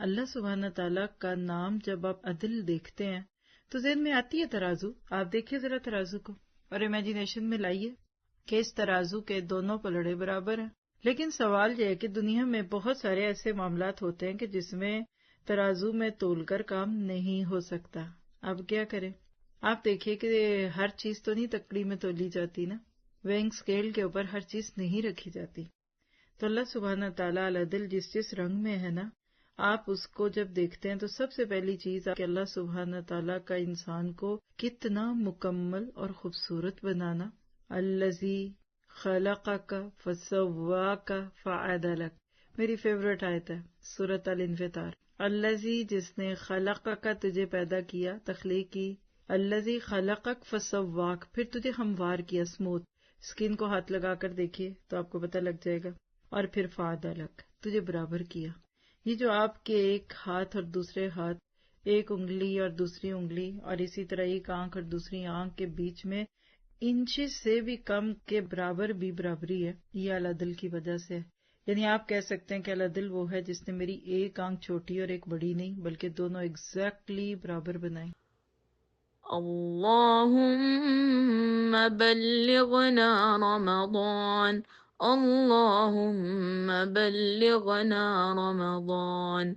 اللہ سبحانہ تعالیٰ کا نام جب آپ عدل دیکھتے ہیں تو ذہن میں آتی ہے ترازو. آپ دیکھیے ذرا ترازو کو اور امیجنیشن میں لائیے کہ اس ترازو کے دونوں پلڑے برابر ہیں. لیکن سوال یہ ہے کہ دنیا میں بہت سارے ایسے معاملات ہوتے ہیں کہ جس میں ترازو میں تول کر کام نہیں ہو سکتا. اب کیا کریں؟ آپ دیکھیے کہ ہر چیز تو نہیں تکڑی میں تولی جاتی نا، وینگ اسکیل کے اوپر ہر چیز نہیں رکھی جاتی. تو اللہ سبحانہ تعالیٰ العدل جس رنگ میں ہے نا، آپ اس کو جب دیکھتے ہیں تو سب سے پہلی چیز کہ اللہ سبحانہ تعالیٰ کا انسان کو کتنا مکمل اور خوبصورت بنانا. الذی خلقک فسواک فعدلک، میری فیورٹ آیت ہے سورۃ الانفطار. الذی، جس نے خلقک، تجھے پیدا کیا، تخلیق کی. الذی خلقک فسواک، پھر تجھے ہموار کیا، اسموتھ. اسکن کو ہاتھ لگا کر دیکھیے تو آپ کو پتہ لگ جائے گا. اور پھر فعدلک، تجھے برابر کیا. یہ جو آپ کے ایک ہاتھ اور دوسرے ہاتھ، ایک انگلی اور دوسری انگلی، اور اسی طرح ایک آنکھ اور دوسری آنکھ کے بیچ میں انچز سے بھی کم کے برابر بھی برابری ہے، یہ العدل کی وجہ سے ہے. یعنی آپ کہہ سکتے ہیں کہ العدل وہ ہے جس نے میری ایک آنکھ چھوٹی اور ایک بڑی نہیں بلکہ دونوں ایگزیکٹلی برابر بنائی. اللهم بلغنا رمضان، اللهم بلغنا رمضان.